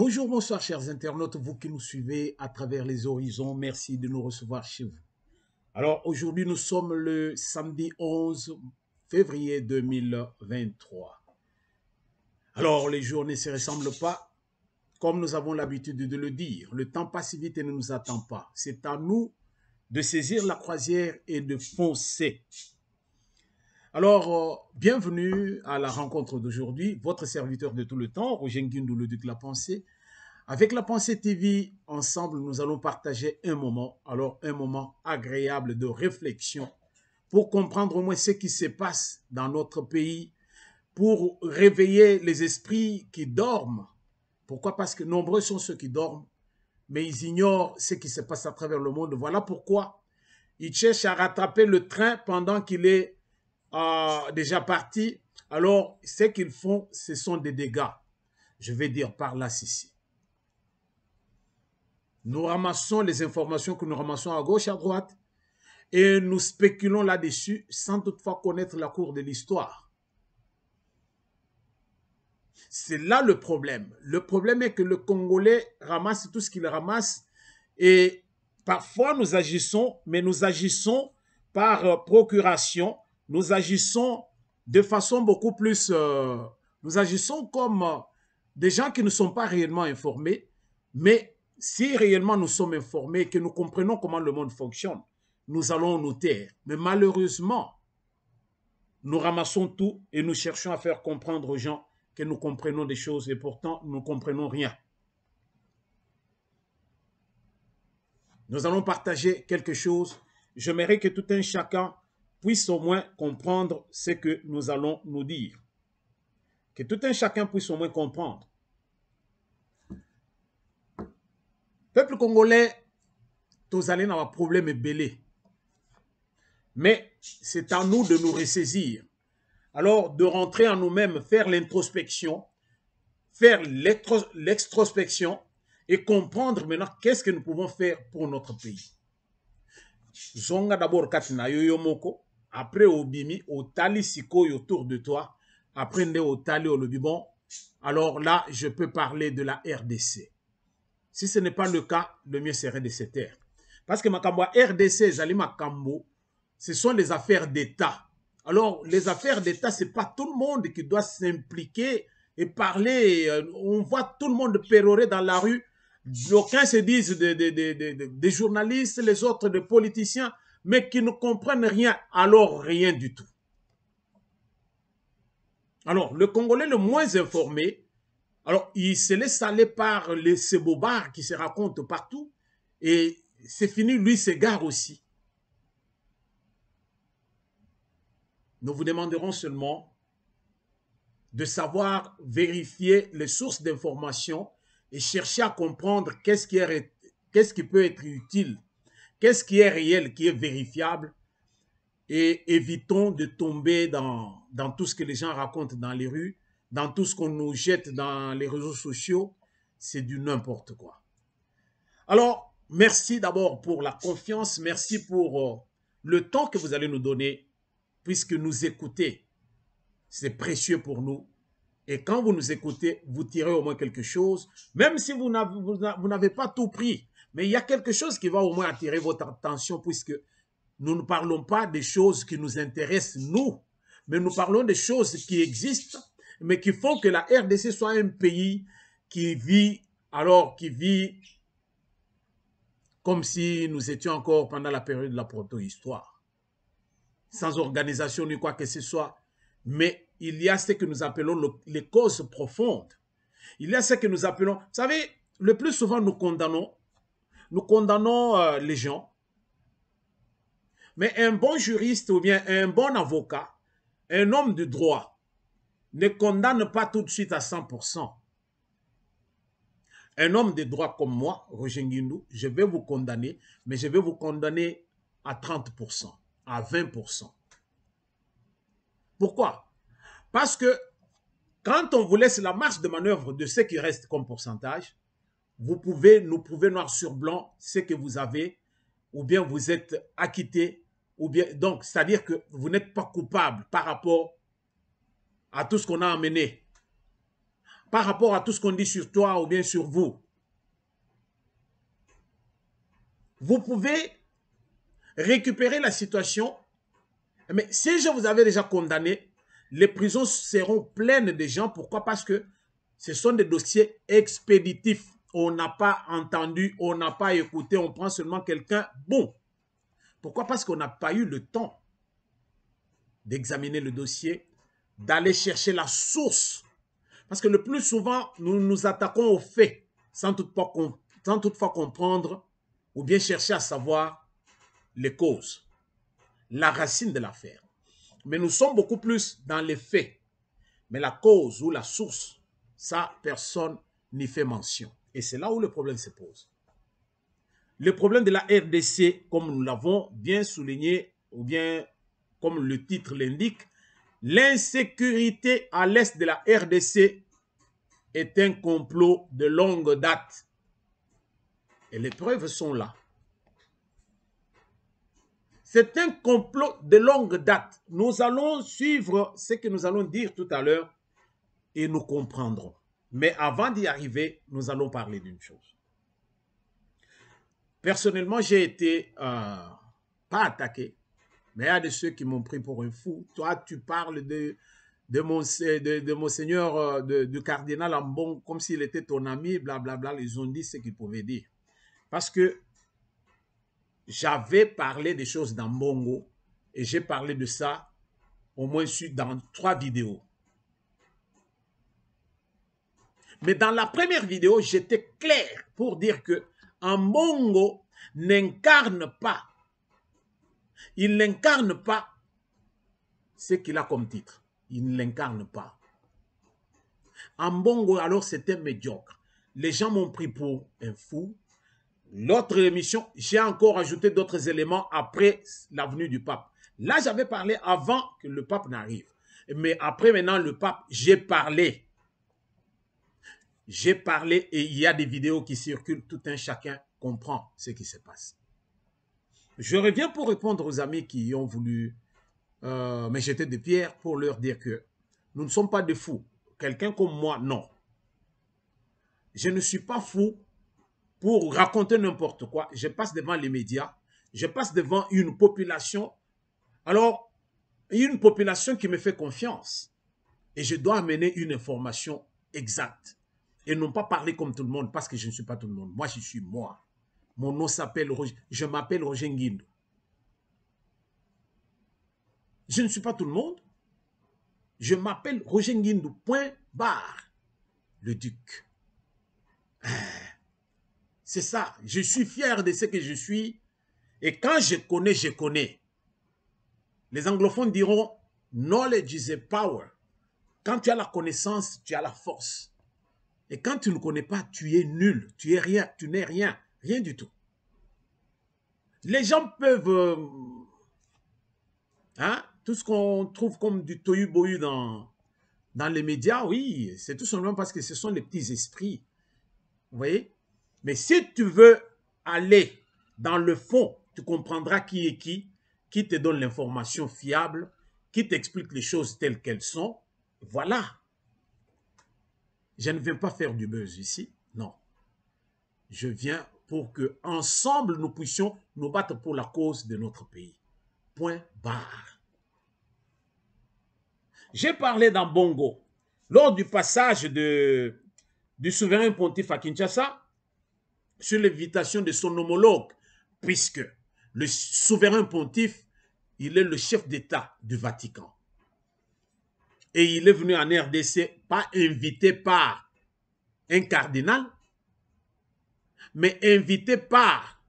Bonjour, bonsoir chers internautes, vous qui nous suivez à travers les horizons, merci de nous recevoir chez vous. Alors aujourd'hui nous sommes le samedi 11 février 2023. Alors les jours ne se ressemblent pas, comme nous avons l'habitude de le dire. Le temps passe vite et ne nous attend pas. C'est à nous de saisir la croisière et de foncer. Alors, bienvenue à la rencontre d'aujourd'hui. Votre serviteur de tout le temps, Roger Nguindou, le Duc de la Pensée. Avec la Pensée TV, ensemble, nous allons partager un moment, alors un moment agréable de réflexion pour comprendre au moins ce qui se passe dans notre pays, pour réveiller les esprits qui dorment. Pourquoi? Parce que nombreux sont ceux qui dorment, mais ils ignorent ce qui se passe à travers le monde. Voilà pourquoi ils cherchent à rattraper le train pendant qu'il est déjà parti. Alors, ce qu'ils font, ce sont des dégâts. Je vais dire par là ceci. Nous ramassons les informations que nous ramassons à gauche, à droite, et nous spéculons là-dessus sans toutefois connaître la cour de l'histoire. C'est là le problème. Le problème est que le Congolais ramasse tout ce qu'il ramasse et parfois nous agissons, mais nous agissons par procuration, nous agissons de façon beaucoup plus... nous agissons comme des gens qui ne sont pas réellement informés, mais si réellement nous sommes informés et que nous comprenons comment le monde fonctionne, nous allons nous taire. Mais malheureusement, nous ramassons tout et nous cherchons à faire comprendre aux gens que nous comprenons des choses et pourtant nous ne comprenons rien. Nous allons partager quelque chose. J'aimerais que tout un chacun puisse au moins comprendre ce que nous allons nous dire. Que tout un chacun puisse au moins comprendre. Peuple congolais, tous allés dans un problème belé. Mais c'est à nous de nous ressaisir. Alors, de rentrer en nous-mêmes, faire l'introspection, faire l'extrospection et comprendre maintenant qu'est-ce que nous pouvons faire pour notre pays. Zonga d'abord katina yoyo moko, après obimi, otali siko autour de toi, après nde otali olobi bon, alors là, je peux parler de la RDC. Si ce n'est pas le cas, le mieux serait de se taire. Parce que makambo RDC, zali makambo, ce sont les affaires d'État. Alors, les affaires d'État, ce n'est pas tout le monde qui doit s'impliquer et parler. On voit tout le monde pérorer dans la rue. Aucun se disent des journalistes, les autres des politiciens, mais qui ne comprennent rien, alors rien du tout. Alors, le Congolais le moins informé, alors il se laisse aller par ces bobards qui se racontent partout, et c'est fini, lui s'égare aussi. Nous vous demanderons seulement de savoir vérifier les sources d'information et chercher à comprendre qu'est-ce qui peut être utile, qu'est-ce qui est réel, qui est vérifiable, et évitons de tomber dans tout ce que les gens racontent dans les rues, dans tout ce qu'on nous jette dans les réseaux sociaux. C'est du n'importe quoi. Alors, merci d'abord pour la confiance, merci pour le temps que vous allez nous donner, puisque nous écoutez. C'est précieux pour nous. Et quand vous nous écoutez, vous tirez au moins quelque chose, même si vous n'avez pas tout pris. Mais il y a quelque chose qui va au moins attirer votre attention, puisque nous ne parlons pas des choses qui nous intéressent, nous, mais nous parlons des choses qui existent, mais qui font que la RDC soit un pays qui vit, comme si nous étions encore pendant la période de la proto-histoire, sans organisation ni quoi que ce soit. Mais il y a ce que nous appelons les causes profondes. Il y a ce que nous appelons... Vous savez, le plus souvent, nous condamnons les gens. Mais un bon juriste ou bien un bon avocat, un homme de droit, ne condamne pas tout de suite à 100%. Un homme de droit comme moi, Roger Nguindou, je vais vous condamner, mais je vais vous condamner à 30%, à 20%. Pourquoi? Parce que quand on vous laisse la marge de manœuvre de ce qui reste comme pourcentage, nous pouvez noir sur blanc ce que vous avez, ou bien vous êtes acquitté, ou bien, donc, c'est-à-dire que vous n'êtes pas coupable par rapport à tout ce qu'on a amené. par rapport à tout ce qu'on dit sur toi ou bien sur vous. Vous pouvez récupérer la situation, mais si je vous avais déjà condamné, les prisons seront pleines de gens. Pourquoi? Parce que ce sont des dossiers expéditifs. On n'a pas entendu, on n'a pas écouté, on prend seulement quelqu'un bon. Pourquoi? Parce qu'on n'a pas eu le temps d'examiner le dossier, d'aller chercher la source. Parce que le plus souvent, nous nous attaquons aux faits sans toutefois comprendre ou bien chercher à savoir les causes, la racine de l'affaire. Mais nous sommes beaucoup plus dans les faits. Mais la cause ou la source, ça, personne n'y fait mention. Et c'est là où le problème se pose. Le problème de la RDC, comme nous l'avons bien souligné, ou bien comme le titre l'indique, l'insécurité à l'est de la RDC est un complot de longue date. Et les preuves sont là. C'est un complot de longue date. Nous allons suivre ce que nous allons dire tout à l'heure et nous comprendrons. Mais avant d'y arriver, nous allons parler d'une chose. Personnellement, j'ai été, pas attaqué, mais il y a de ceux qui m'ont pris pour un fou. Toi, tu parles de Monseigneur, du cardinal Ambon, comme s'il était ton ami, blablabla. Ils ont dit ce qu'ils pouvaient dire. Parce que j'avais parlé des choses d'Ambongo et j'ai parlé de ça au moins dans 3 vidéos. Mais dans la première vidéo, j'étais clair pour dire que Ambongo n'incarne pas, il n'incarne pas ce qu'il a comme titre. Il ne l'incarne pas. Ambongo, alors, c'était médiocre. Les gens m'ont pris pour un fou. L'autre émission, j'ai encore ajouté d'autres éléments après la venue du pape. Là, j'avais parlé avant que le pape n'arrive. Mais après, maintenant, le pape, j'ai parlé. J'ai parlé et il y a des vidéos qui circulent. Tout un chacun comprend ce qui se passe. Je reviens pour répondre aux amis qui ont voulu me jeter des pierres pour leur dire que nous ne sommes pas des fous. Quelqu'un comme moi, non. Je ne suis pas fou pour raconter n'importe quoi. Je passe devant les médias. Je passe devant une population. Alors, une population qui me fait confiance. Et je dois amener une information exacte. Et non pas parler comme tout le monde parce que je ne suis pas tout le monde. Moi, je suis moi. Mon nom s'appelle Roger. Je m'appelle Roger Nguindou. Je ne suis pas tout le monde. Je m'appelle Roger Nguindou. Point barre. Le duc. C'est ça. Je suis fier de ce que je suis. Et quand je connais, je connais. Les anglophones diront knowledge is a power. Quand tu as la connaissance, tu as la force. Et quand tu ne connais pas, tu es nul. Tu es rien. Tu n'es rien. Rien du tout. Les gens peuvent... tout ce qu'on trouve comme du tohu-bohu dans les médias, oui, c'est tout simplement parce que ce sont les petits esprits. Vous voyez? Mais si tu veux aller dans le fond, tu comprendras qui est qui te donne l'information fiable, qui t'explique les choses telles qu'elles sont. Voilà. Je ne viens pas faire du buzz ici, non. Je viens pour que ensemble nous puissions nous battre pour la cause de notre pays. Point barre. J'ai parlé dans Bongo, lors du passage du souverain pontife à Kinshasa, sur l'invitation de son homologue, puisque le souverain pontife, il est le chef d'État du Vatican. Et il est venu en RDC, pas invité par un cardinal, mais invité par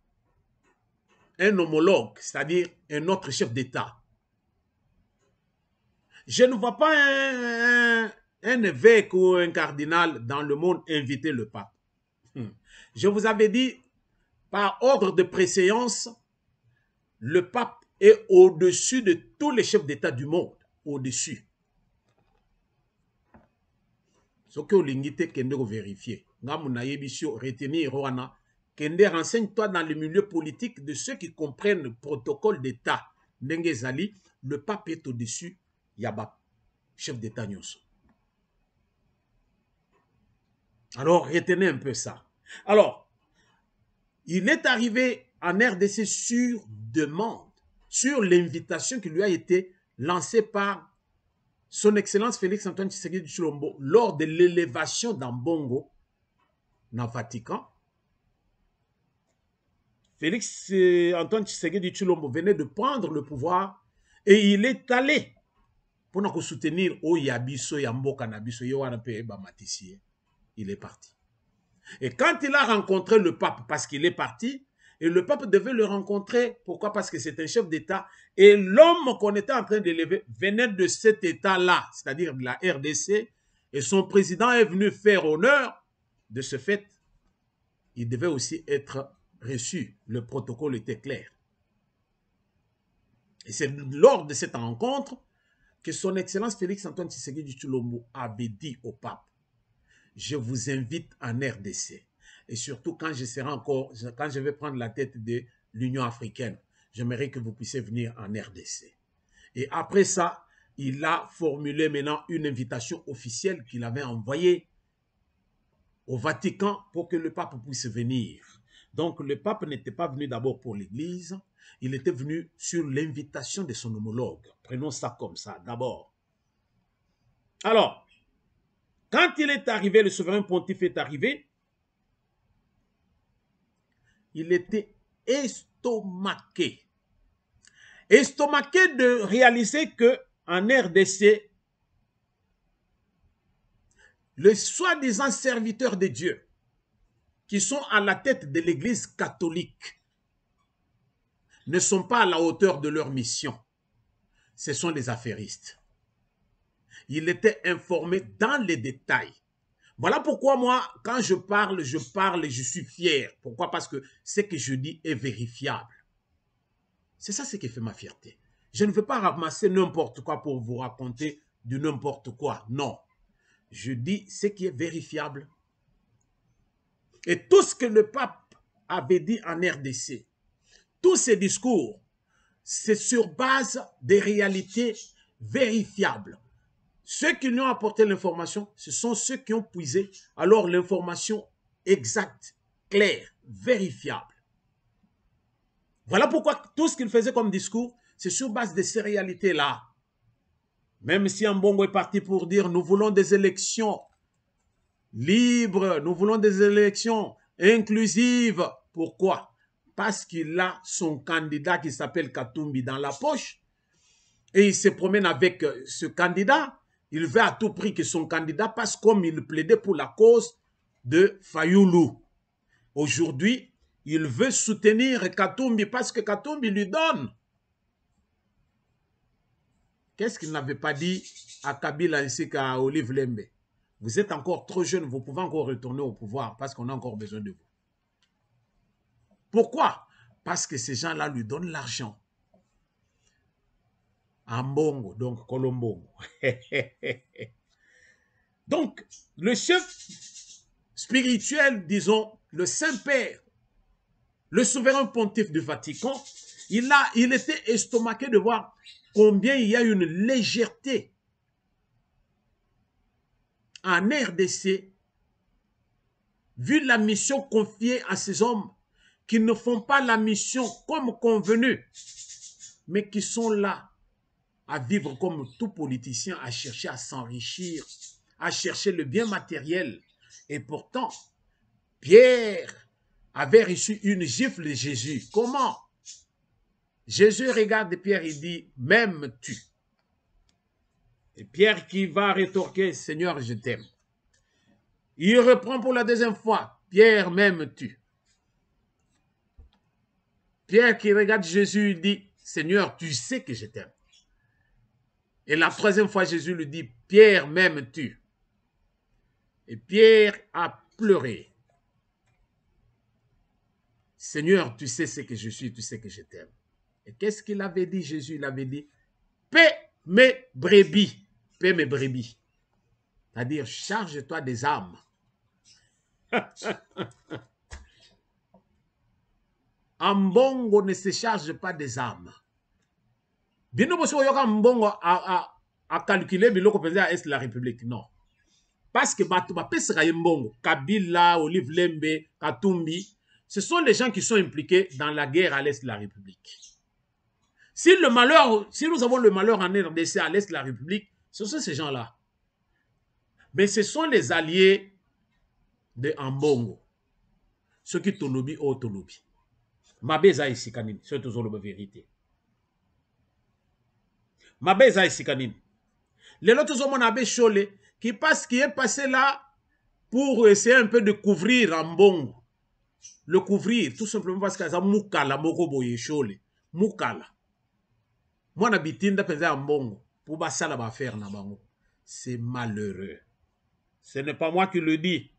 un homologue, c'est-à-dire un autre chef d'État. Je ne vois pas un évêque ou un cardinal dans le monde inviter le pape. Je vous avais dit, par ordre de préséance, le pape est au-dessus de tous les chefs d'État du monde. Au-dessus. Ce que vous kende vérifier. Retenir, kende renseigne-toi dans le milieu politique de ceux qui comprennent le protocole d'État. Ndengezali, le pape est au-dessus. Yaba, chef d'État nyonso. Alors, retenez un peu ça. Alors, il est arrivé en RDC sur demande, sur l'invitation qui lui a été lancée par son Excellence Félix-Antoine Tshisekedi Tshilombo lors de l'élévation d'Ambongo dans le Vatican. Félix-Antoine Tshisekedi Tshilombo venait de prendre le pouvoir et il est allé pour nous soutenir au Yabiso, Yambo, Kanabiso, il est parti. Et quand il a rencontré le pape, parce qu'il est parti, et le pape devait le rencontrer, pourquoi? Parce que c'est un chef d'État, et l'homme qu'on était en train d'élever venait de cet État-là, c'est-à-dire de la RDC, et son président est venu faire honneur de ce fait. Il devait aussi être reçu, le protocole était clair. Et c'est lors de cette rencontre que son Excellence Félix-Antoine Tshisekedi Tshilombo avait dit au pape: je vous invite en RDC. Et surtout quand je serai encore, quand je vais prendre la tête de l'Union africaine, j'aimerais que vous puissiez venir en RDC. Et après ça, il a formulé maintenant une invitation officielle qu'il avait envoyée au Vatican pour que le pape puisse venir. Donc le pape n'était pas venu d'abord pour l'Église, il était venu sur l'invitation de son homologue. Prenons ça comme ça d'abord. Alors, quand il est arrivé, le souverain pontife est arrivé, il était estomaqué. Estomaqué de réaliser que en RDC, les soi-disant serviteurs de Dieu qui sont à la tête de l'Église catholique ne sont pas à la hauteur de leur mission. Ce sont les affairistes. Il était informé dans les détails. Voilà pourquoi moi, quand je parle et je suis fier. Pourquoi? Parce que ce que je dis est vérifiable. C'est ça ce qui fait ma fierté. Je ne veux pas ramasser n'importe quoi pour vous raconter du n'importe quoi. Non. Je dis ce qui est vérifiable. Et tout ce que le pape avait dit en RDC, tous ces discours, c'est sur base des réalités vérifiables. Ceux qui nous ont apporté l'information, ce sont ceux qui ont puisé alors l'information exacte, claire, vérifiable. Voilà pourquoi tout ce qu'il faisait comme discours, c'est sur base de ces réalités-là. Même si Ambongo est parti pour dire nous voulons des élections libres, nous voulons des élections inclusives. Pourquoi? Parce qu'il a son candidat qui s'appelle Katumbi dans la poche et il se promène avec ce candidat. Il veut à tout prix que son candidat passe comme il plaidait pour la cause de Fayoulou. Aujourd'hui, il veut soutenir Katumbi parce que Katumbi lui donne. Qu'est-ce qu'il n'avait pas dit à Kabila ainsi qu'à Olive Lembe? Vous êtes encore trop jeune, vous pouvez encore retourner au pouvoir parce qu'on a encore besoin de vous. Pourquoi? Parce que ces gens-là lui donnent l'argent. Ambongo, donc Colombongo. Donc, le chef spirituel, disons, le Saint-Père, le souverain pontife du Vatican, il était estomaqué de voir combien il y a une légèreté en RDC, vu la mission confiée à ces hommes qui ne font pas la mission comme convenu, mais qui sont là à vivre comme tout politicien, à chercher à s'enrichir, à chercher le bien matériel. Et pourtant, Pierre avait reçu une gifle de Jésus. Comment? Jésus regarde Pierre et dit, m'aimes-tu? Et Pierre qui va rétorquer, Seigneur, je t'aime. Il reprend pour la deuxième fois, Pierre, m'aimes-tu? Pierre qui regarde Jésus, il dit, Seigneur, tu sais que je t'aime. Et la troisième fois, Jésus lui dit, Pierre, m'aimes-tu? Et Pierre a pleuré. Seigneur, tu sais ce que je suis, tu sais que je t'aime. Et qu'est-ce qu'il avait dit, Jésus? Il avait dit, paie mes brebis. Paie mes brebis. C'est-à-dire, charge-toi des âmes. Ambongo ne se charge pas des âmes. Bien nous, Mbongo a calculé biloko penza est la République. Non. Parce que Mbongo, Kabila, Olive Lembe, Katumbi, ce sont les gens qui sont impliqués dans la guerre à l'est de la République. Si nous avons le malheur en RDC à l'est de la République, ce sont ces gens-là. Mais ce sont les alliés de Mbongo. Ceux qui tolobi ou tolobi. Mabeza ici kanine, c'est toujours la vérité. Mabeza ici kanine. Les autres hommes ont Chole qui est passé là pour essayer un peu de couvrir Mbongo. Le couvrir, tout simplement parce que ça Moukala, Moko Boye Chole. Moukala. Moi, n'habitinda penza Mbongo pour basala ba faire na bango. C'est malheureux. Ce n'est pas moi qui le dis.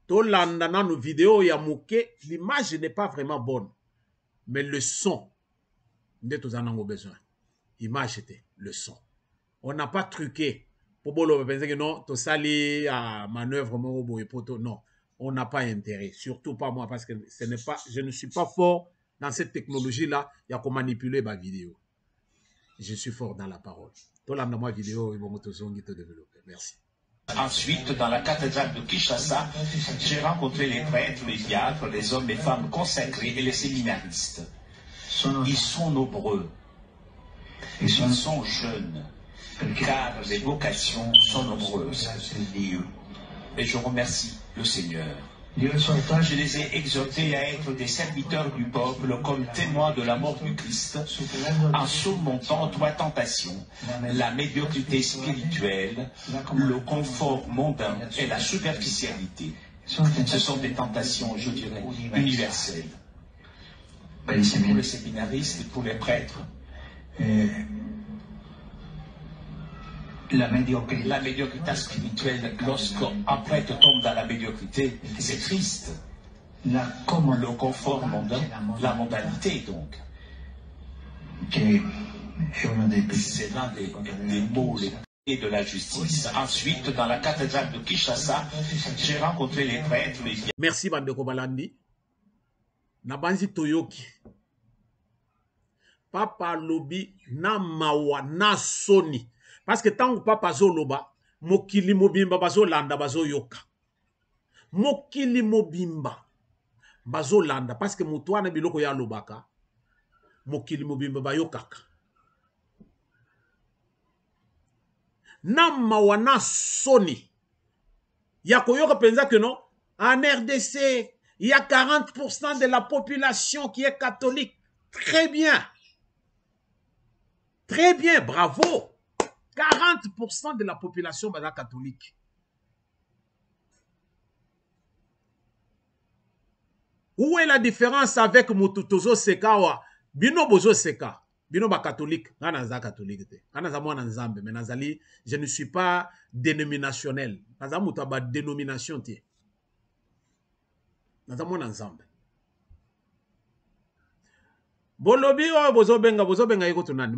Tolanda na nos vidéos ya mouké, l'image n'est pas vraiment bonne. Mais le son, nous avons besoin. Image était le son. On n'a pas truqué. Pour penser que non, to sali à manœuvre non, on n'a pas intérêt. Surtout pas moi parce que je ne suis pas fort dans cette technologie là. Il y a qu'on manipuler ma vidéo. Je suis fort dans la parole. Tolanda moi vidéo, ils vont te développer. Merci. Ensuite, dans la cathédrale de Kinshasa, j'ai rencontré les prêtres, les diacres, les hommes et femmes consacrés et les séminaristes. Ils sont nombreux. Ils sont jeunes, car les vocations sont nombreuses. Et je remercie le Seigneur. Je les ai exhortés à être des serviteurs du peuple comme témoins de la mort du Christ, en surmontant trois tentations, la médiocrité spirituelle, le confort mondain et la superficialité. Ce sont des tentations, je dirais, universelles. Pour les séminaristes et pour les prêtres, la médiocrité spirituelle, lorsqu'un prêtre tombe dans la médiocrité, c'est triste. Comme le confort mondain, la mondanité donc. C'est l'un des mots de la justice. Ensuite, dans la cathédrale de Kinshasa, j'ai rencontré les prêtres. Merci Bandeko Balandi. Nabanzi Toyoki. Papa Lobi, na mawa, na soni. Parce que tant que papa Zoloba, mokili mobimba bazo landa bazo yoka. Mokili mobimba bazo landa parce que mutuana biloko ya lobaka. Mokili mobimba bayokaka. Nama wana soni. Yako yoka penza que non, en RDC, il y a 40% de la population qui est catholique. Très bien. Très bien, bravo. 40% de la population est catholique. Où est la différence avec Mututozo Sekawa? Bino Bozo Seka. Bino ba catholique. Nanaza catholique. Nanaza moi nanzambe. Mais nazali, je ne suis pas dénominationnel. Naza muta ba dénomination tie. Naza moi nanzambe. Bolobi o bozo benga yiko tunani.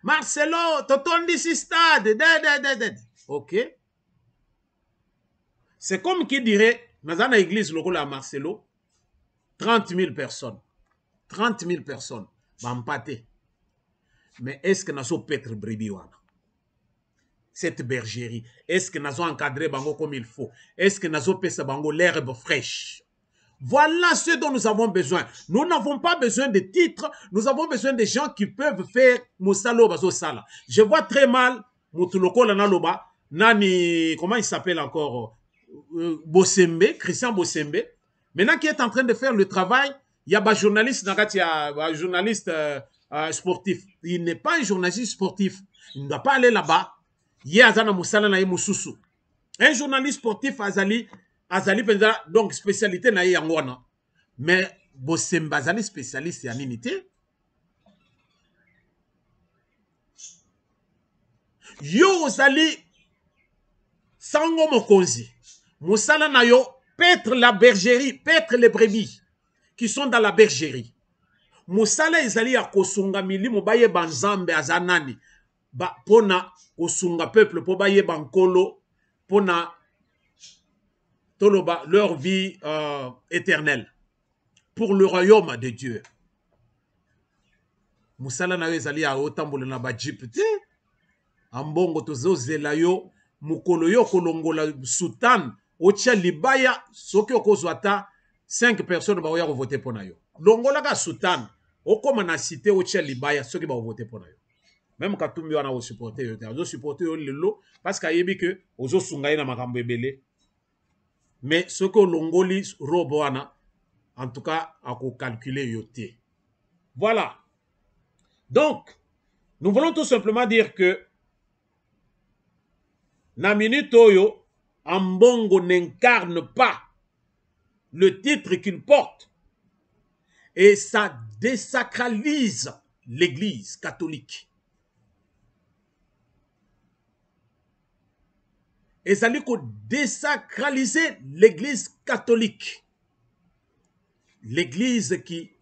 Marcelo, totondi si stade. Ok. C'est comme qui dirait, dans une église locale à Marcelo, 30 000 personnes. 30 000 personnes. Bampate. Mais est-ce que nous avons Petre Bribiwana? Cette bergerie. Est-ce que nous avons encadré Bango comme il faut? Est-ce que nous avons payé Bango l'herbe fraîche? Voilà ce dont nous avons besoin. Nous n'avons pas besoin de titres. Nous avons besoin de gens qui peuvent faire Moussalo Bazo Sala. Je vois très mal Moutuloko Lanaloba. Nani, comment il s'appelle encore? Bosembe, Christian Bosembe. Maintenant qui est en train de faire le travail, il y a un journaliste, un journaliste sportif. Il n'est pas un journaliste sportif. Il ne doit pas aller là-bas. Il y a Azana Moussala na Moussousou. Un journaliste sportif Azali penza donc spécialité na yangwana. Mais Bosemba Azali spécialiste ya ninité. Yo Azali sango mokonzi. Moussala na yo paître la bergerie, paître les brebis qui sont dans la bergerie. Moussala Azali ya kosunga milimo baye banzambe azanani. Ba pona kosunga peuple po baye bankolo pona Toloba, leur vie éternelle pour le royaume de Dieu. Moussala na yo ezali a otambola na ba jip te. Ambongo tozo zela yo mukolo yo kolongola sultan otia libaya soki okozwa ata 5 personnes baoya kovote mpo na yo longolaka sultan okoma na cité otia libaya soki baovote mpo na yo même Katumbi wana osupporte yo te azosupporte yo lelo parce que ayebi ke ozosunga ye na makambo ebele mais soki olongoli robe wana en tout cas akocalculer yo te. Voilà, donc nous voulons tout simplement dire que na minute oyo Ambongo n'incarne pas le titre qu'il porte et ça désacralise l'église catholique. Et ça dit qu'on désacraliser l'église catholique. L'église qui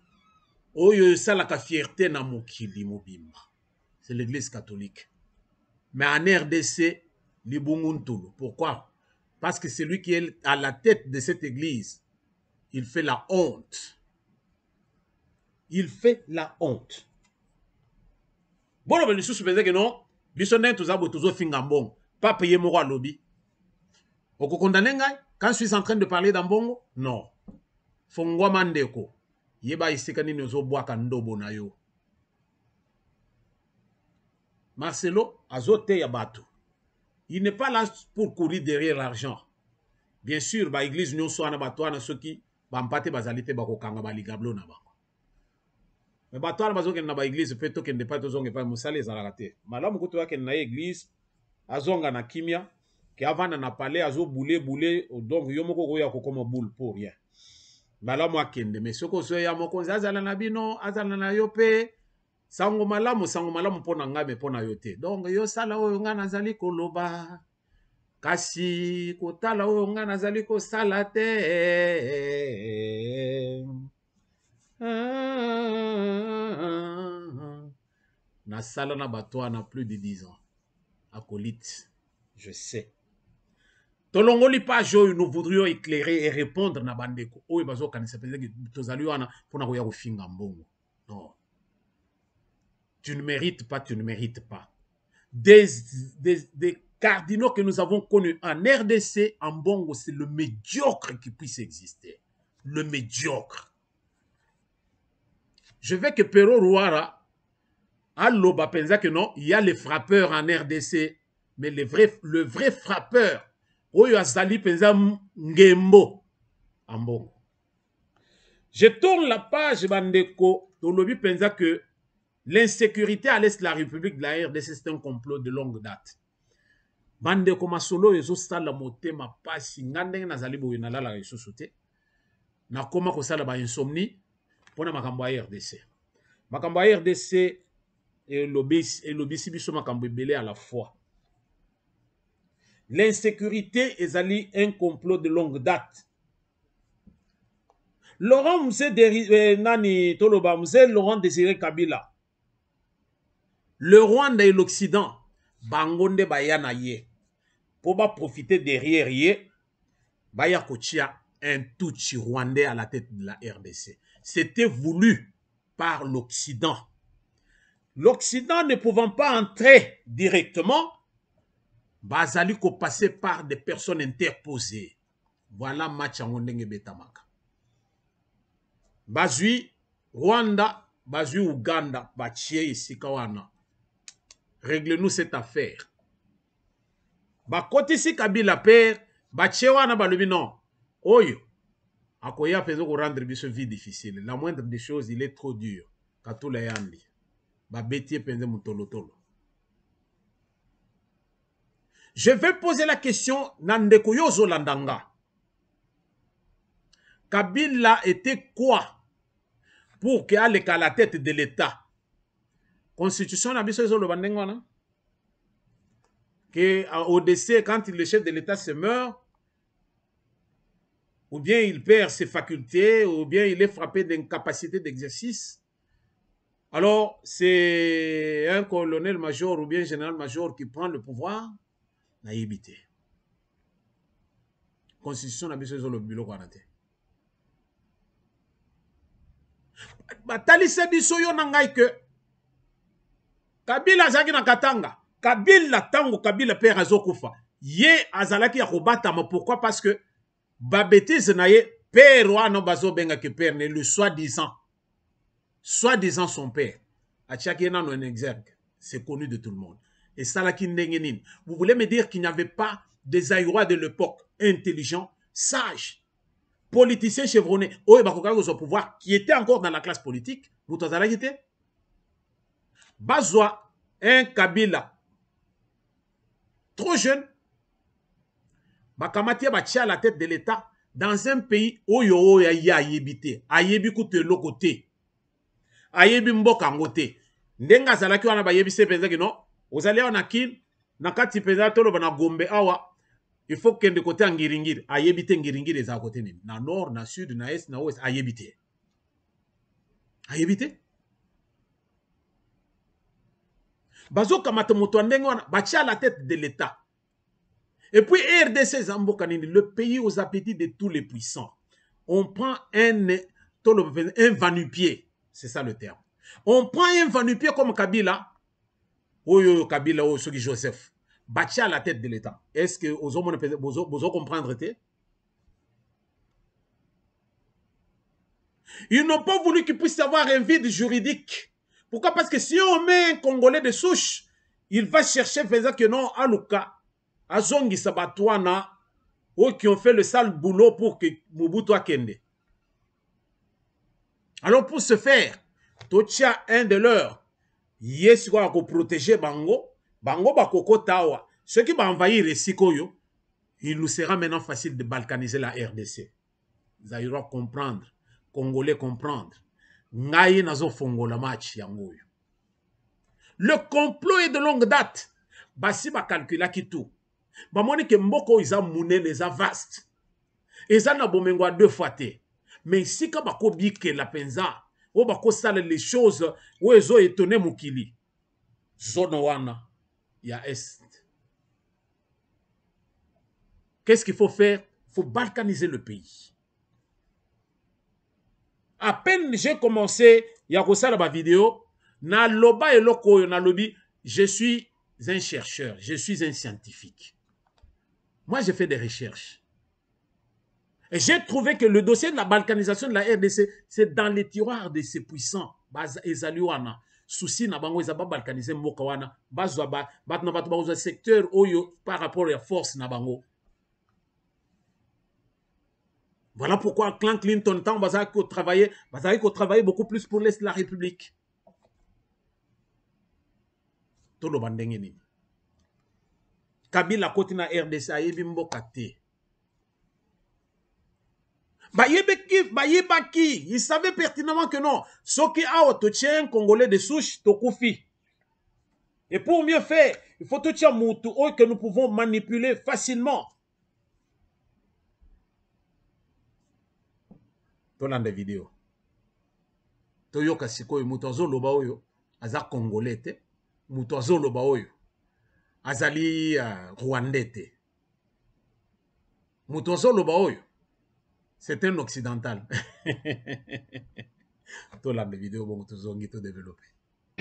oyo salaka fierté na mokili mobimba. C'est l'église catholique. Mais en RDC, Libunguntulu. Pourquoi? Parce que c'est lui qui est à la tête de cette église. Il fait la honte. Il fait la honte. Bon, on va nous souvenir que non, bisonne tous abo tous au fingambon, pas payer mon roi lobby. Au condamné quand je suis en train de parler d'Ambongo, non. Fongwa mandeko. Yeba isekani nozo boaka ndobo na yo. Marcelo azote ya bato. Il n'est pas là pour courir derrière l'argent. Bien sûr, ba église nyon so na bato na soki ba mpate bazalite ba kokanga ba ligablo na bango. Mais bato na bazo na ba église peut to kende pas to zonge pa musale ezalaka te. Malamu kuto yake na église azonga na kimia ke avana na palais azo boule donc yo moko ko ya kokoma boule pour rien. Malamu akende mais soko so ya mokonzi azala na bino azala na yo pe sango malamu pona ngabe pona yo te. Donc yo sala oyo nga nazali koloba kasi kotala oyo nga nazali ko sala te. Na sala na bato na plus de 10 ans. Acolyte, je sais. Tolongoli page oyo nous voudrions éclairer et répondre na bandeko. Oyo bazo kanisa pezeki tozali wana pona koya kofinga mbongo. Non. Tu ne mérites pas, tu ne mérites pas. Des cardinaux que nous avons connus en RDC, en Bongo, c'est le médiocre qui puisse exister. Le médiocre. Je veux que Pero Rouara, Alloba pensa que non, il y a les frappeurs en RDC, mais le vrai frappeur, Oyo Azali pensa Ngembo, en Bongo. Je tourne la page, Bandeko, Tolobi pensa que l'insécurité à l'est de la République de la RDC, c'est un complot de longue date. Bande koma solo ezo sala motema pasi ngande nazali boyo na lala yeso sote. Na koma ko sala ba insomnie pona makambo ya RDC. Makambo ya RDC et lobisi biso makambo ebele à la fois. L'insécurité ezali un complot de longue date. Laurent Désiré Kabila. Le Rwanda et l'Occident, bangonde bayana ye, pour profiter derrière ye, baya kochia un Tutsi rwandais à la tête de la RDC. C'était voulu par l'Occident. L'Occident ne pouvant pas entrer directement, bazali ko passer par des personnes interposées. Voilà match en ondenge betamaka. Bazui Rwanda, bazui Uganda, bachie ici kawana. Règle-nous cette affaire. Ba côté si Kabila père, ba chewana ba lebi non. Oyo. Akoya pezo ko rendre biso vie difficile. La moindre des choses, il est trop dur. Katula yandi. Ba betie penze mutolotolo. Je vais poser la question Nandeko Yozo Landanga. Kabila était quoi pour qu'il aille à la tête de l'État? Constitution na biso zo le bandengwana que au décès quand le chef de l'État se meurt ou bien il perd ses facultés ou bien il est frappé d'incapacité d'exercice, alors c'est un colonel-major ou bien général-major qui prend le pouvoir. Naïbité. Constitution na biso zo le bilo kwanate. Batali se biso yo nangai que Kabila zaki na Katanga. Kabila tango Kabila père azokufa. Ye azalaki ya kobatama. Pourquoi? Parce que babetise na ye père wana bazo benga ke père ne le soi-disant son père. Atiaki nano en exergue. C'est connu de tout le monde. Et salaki ndengenin. Vous voulez me dire qu'il n'y avait pas des aïrois de l'époque intelligents, sages, politiciens chevronnés, au pouvoir, qui étaient encore dans la classe politique? Moutazala qui était Bazwa, un Kabila, trop jeune, Bakamati batia à la tête de l'État dans un pays où yo ya yebité, ayebi koute lokote, ayebi mboka ngote. Ndenga zalaki wana bayebise penza ki non, ozali wana kin, nakati penza tolo bana gombe awa, il faut que de côté en Ngiringiri, ayebite Ngiringiri za côté ni, na nord, na sud, na est, na ouest, ayebite. Ayebite. Bazo kamata moto ndenga wana, batia à la tête de l'État. Et puis RDC Zambokanini, le pays aux appétits de tous les puissants. On prend un vanupier, c'est ça le terme. On prend un vanupier comme Kabila, Oyo Kabila, Oyo Sogi Joseph, bâti à la tête de l'État. Est-ce que vous comprendre? Ils n'ont pas voulu qu'il puisse avoir un vide juridique. Pourquoi? Parce que si on met un Congolais de souche, il va chercher faisant que non, Aluka. Azongi Sabatouana, qui ont fait le sale boulot pour que Mobutu Akende. Alors pour ce faire, Tocha un de leurs, yes, quoi, pour protéger Bango, Bango Bakoko Tawa, ceux qui vont envahir les Sikoyo, il nous sera maintenant facile de balkaniser la RDC. Zaïra comprendre, Congolais comprendre. Ngaye nazo fongo la match yangoyo. Le complot est de longue date. Basi ba calcula qui tout. Bamoni ke mboko isa mouné les a vaste. Eza na bomengwa 2 fois te. Mais si ka bako bike la penza, o bako sale les choses, o ezo étonné mukili. Zone wana ya est. Qu'est-ce qu'il faut faire? Il faut balkaniser le pays. À peine j'ai commencé, ya kosala ba vidéo, na loba eloko na lobi, je suis un chercheur, je suis un scientifique. Moi, j'ai fait des recherches. Et j'ai trouvé que le dossier de la balkanisation de la RDC, c'est dans les tiroirs de ces puissants. Ezaliwana, souci na bango ezaba balkaniser mboka wana, bazwa ba batna batu ba secteur oyo par rapport à force na bango. Voilà pourquoi clan Clinton tant bazaki travailler beaucoup plus pour l'Est de la République. Tolo bandenge nini. Kabila koti na RDC ayebi mboka te. Bayebaki, il savait pertinemment que non. Soki a totien un Congolais de souche, tokoufi. Et pour mieux faire, il faut totien moutou que nous pouvons manipuler facilement. Tolanda vidéo. Toyoka sikoyo moutou azoloba oyo, aza Congolais te. Moutou azoloba oyo. Azali Rwandais te. Mutozo loba oyo. C'est un occidental.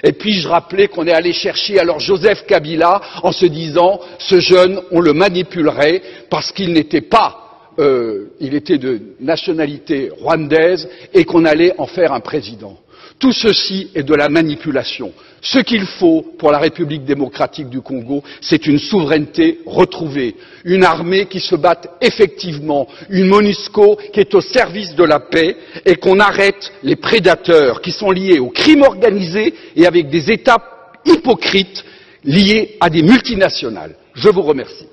Et puis je rappelais qu'on est allé chercher alors Joseph Kabila en se disant ce jeune on le manipulerait parce qu'il n'était pas, il était de nationalité rwandaise et qu'on allait en faire un président. Tout ceci est de la manipulation. Ce qu'il faut pour la République démocratique du Congo, c'est une souveraineté retrouvée, une armée qui se batte effectivement, une MONUSCO qui est au service de la paix et qu'on arrête les prédateurs qui sont liés au crime organisé et avec des États hypocrites liés à des multinationales. Je vous remercie.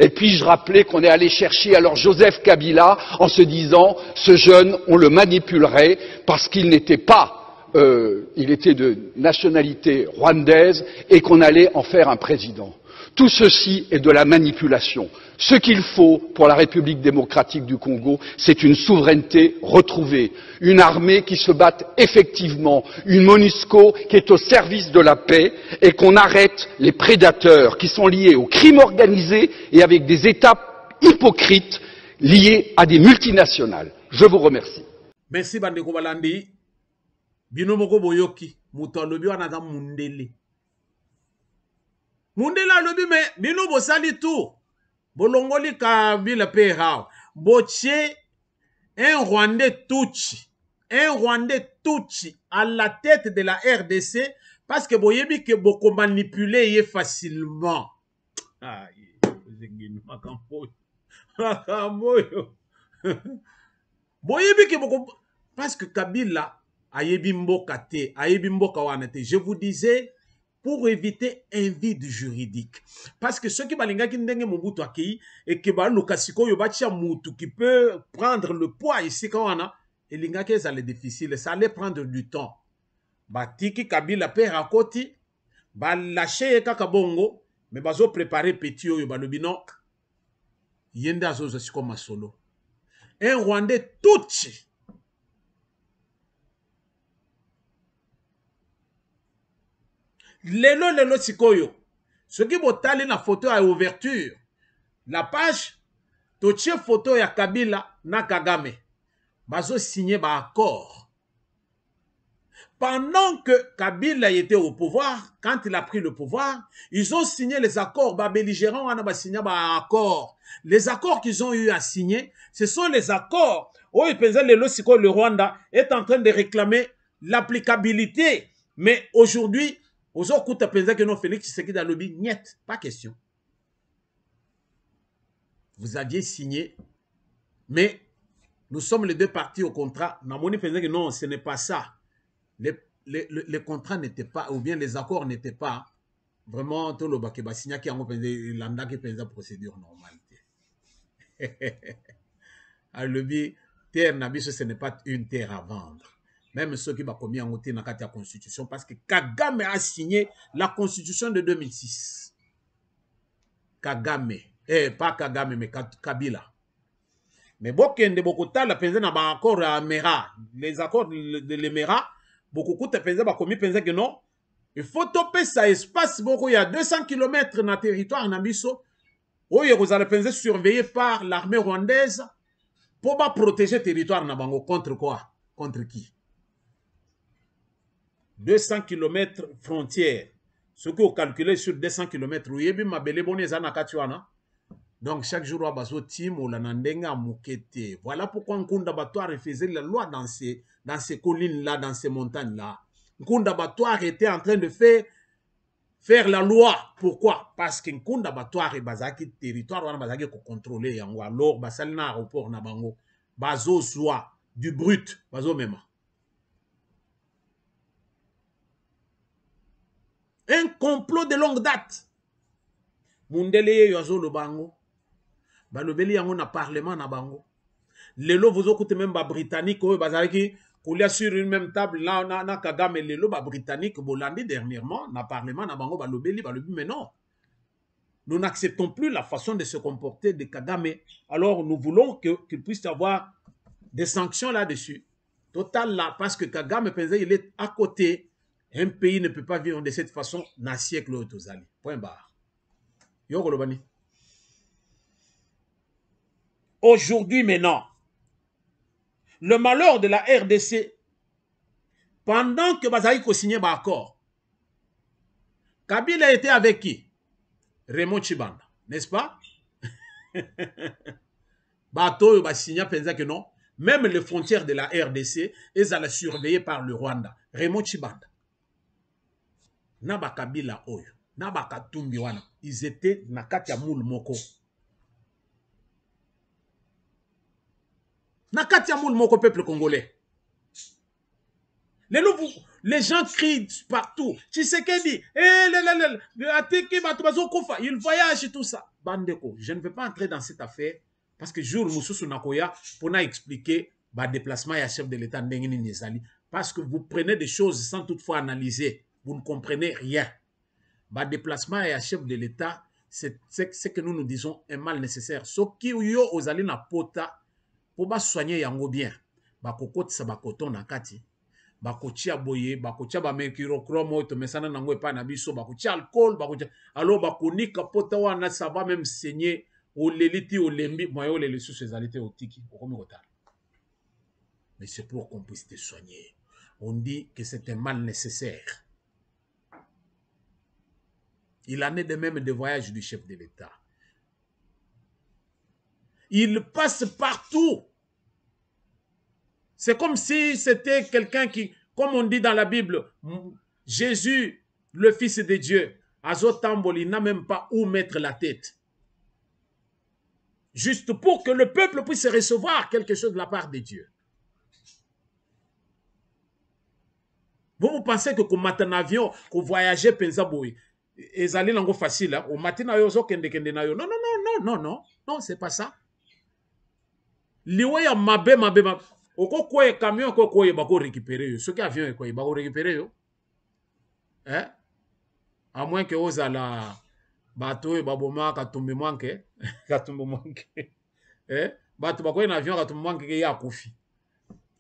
Et puis je rappelais qu'on est allé chercher alors Joseph Kabila en se disant ce jeune on le manipulerait parce qu'il n'était pas, il était de nationalité rwandaise et qu'on allait en faire un président. Tout ceci est de la manipulation. Ce qu'il faut pour la République démocratique du Congo, c'est une souveraineté retrouvée, une armée qui se batte effectivement, une MONUSCO qui est au service de la paix et qu'on arrête les prédateurs qui sont liés au crime organisé et avec des États hypocrites liés à des multinationales. Je vous remercie. Merci Bandeko Balandi. Binomoko boyoki, muto alobi wana za mundele. Mundela alobi me bino bosali tout. Bolongoli Kabila pe hao. Botie un Rwandais Tutsi. Un Rwandais Tutsi à la tête de la RDC parce que boyebi que boko manipuler facilement. Ah, boyebi ke boko parce que Kabila ayebi mboka te, ayebi mboka wana te. Je vous disais pour éviter un vide juridique. Parce que ceux qui balingaki ndenge Mobutu akei et que baluka sikoyo batia mutu qui peut prendre le poids ici quand on a et lingaki ça allait difficile, ça allait prendre du temps. Batiki Kabila père à côté, ba lâcher kaka bongo, mais bazo préparer petit oyo balobi non. Yende azozo siko masolo. Un Rwandais Tutsi. Lelo sikoyo. Ce qui botali na photo à ouverture. La page, toche photo ya Kabila na Kagame. Bazo signé ba accord. Pendant que Kabila était au pouvoir, quand il a pris le pouvoir, ils ont signé les accords. Ba belligérants on a signé ba accord. Les accords qu'ils ont eu à signer, ce sont les accords. Oh, ils pensaient le Rwanda est en train de réclamer l'applicabilité. Mais aujourd'hui, aux autres pensaient que non, Félix Tshisekedi a lobby, niet, pas question. Vous aviez signé, mais nous sommes les deux parties au contrat. Namoni pensait que non, ce n'est pas ça. Les contrats n'étaient pas, ou bien les accords n'étaient pas vraiment tout le bakeba signé qui a l'anda qui pensait procédure normale. Alors le but, terre nabiso, ce n'est pas une terre à vendre. Même ceux qui ont commis en côté dans la constitution, parce que Kagame a signé la constitution de 2006. Kagame, pas Kagame, mais Kabila. Mais Bokende Bokota, la penze n'a pas accord à Mera. Les accords de l'Emera, beaucoup de penze ba commis penze que non. Il faut toper ça espace beaucoup. Il y a 200 km dans le territoire Nabiso. Où vous allez penser surveillé par l'armée rwandaise pour protéger le territoire Nabango. Contre quoi? Contre qui? 200 km frontière. Ce que vous calculez sur 200 km, donc chaque jour, voilà pourquoi Nkunda Batoire faisait la loi dans ces collines-là, dans ces montagnes-là. Nkunda Batoire était en train de faire la loi. Pourquoi? Parce que Nkunda Batoire est basaki territoire, on a contrôler. Alors, basalina aéroport Nabango, bazo soit du brut, bazo même. Un complot de longue date. Mundele yozo le bango. Balobeli yango na parlement na bango. Lelo vous écoutez même ba britannique oyo bazalaki koulia sur une même table là na Kagame lelo ba britannique bolandi dernièrement na parlement na bango balobeli mais non. Nous n'acceptons plus la façon de se comporter de Kagame. Alors nous voulons qu'il puisse y avoir des sanctions là-dessus. Total là parce que Kagame pensait il est à côté. Un pays ne peut pas vivre de cette façon dans un siècle où tous allez. Point barre. Aujourd'hui, maintenant, le malheur de la RDC, pendant que Bazaïko signait l'accord, Kabila était avec qui? Raymond Chibanda, n'est-ce pas? Bato va signer pensant que non. Même les frontières de la RDC, elles allaient surveillées par le Rwanda. Raymond Chibanda. Naba Kabila Oyo, Naba Katumbi wana, ils étaient na katia moul moko. Na katia moul moko peuple congolais. Les gens crient partout. Tshisekedi, il voyage et tout ça. Bandeko, je ne vais pas entrer dans cette affaire parce que jour Moussou Nakoya pour expliquer le déplacement et chef de l'État Ndengini Nizali parce que vous prenez des choses sans toutefois analyser. Vous ne comprenez rien. Le déplacement et chef de l'État, c'est ce que nous disons un mal nécessaire. Ce qui yo ozali na pota pour soigner yango bien. Bakokot sa bakoton na kati. Bakotia boye, bakotia ba mercurochrome to mesana nango epa na biso, bakotia alcool, bakotia alors bakonika pota wana ça va même saigner au leliti au lembi, moyo le sous ces alités au tiki, okomi kotala. Mais c'est pour qu'on puisse te soigner. On dit que c'est un mal nécessaire. Il en est de même des voyages du chef de l'État. Il passe partout. C'est comme si c'était quelqu'un qui, comme on dit dans la Bible, Jésus, le Fils de Dieu, Azotamboli, n'a même pas où mettre la tête. Juste pour que le peuple puisse recevoir quelque chose de la part de Dieu. Vous pensez que comme matin avion, que voyager pensaboui, et allez lango facile, au matin na yozo kende kende na yo. Non, non, non, non, non, non, non, c'est pas ça. Liwe ya mabe. Oko kwe camion ko kwe bako récupérer yo. Ce qui avion est quoi, bako récupérer yo. Hein? À moins que ozala bateau et baboma katumbe manke, katumbe manke. Eh? Bato bako en avion katumbe manke ya kufi.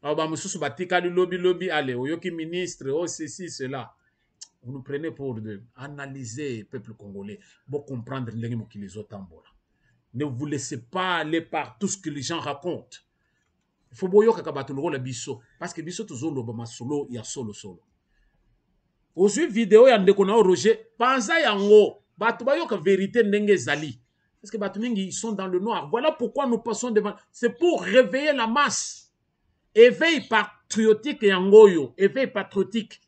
Alors, bah, monsieur Batikali, lobby, allez, oyoki ministre, oh, ceci, cela. Vous nous prenez pour analyser le peuple congolais, pour comprendre les autres. Ne vous laissez pas aller par tout ce que les gens racontent. Il faut boyo kakabato le biso, parce que biso toujours le bama solo, il y a solo. Aux vidéo ya ndeko na Roger, pensa yango, bato bayo ka vérité ndenge zali. Parce que bato mingi ils sont dans le noir. Voilà pourquoi nous passons devant. C'est pour réveiller la masse. Éveil patriotique et angoyo, éveil patriotique.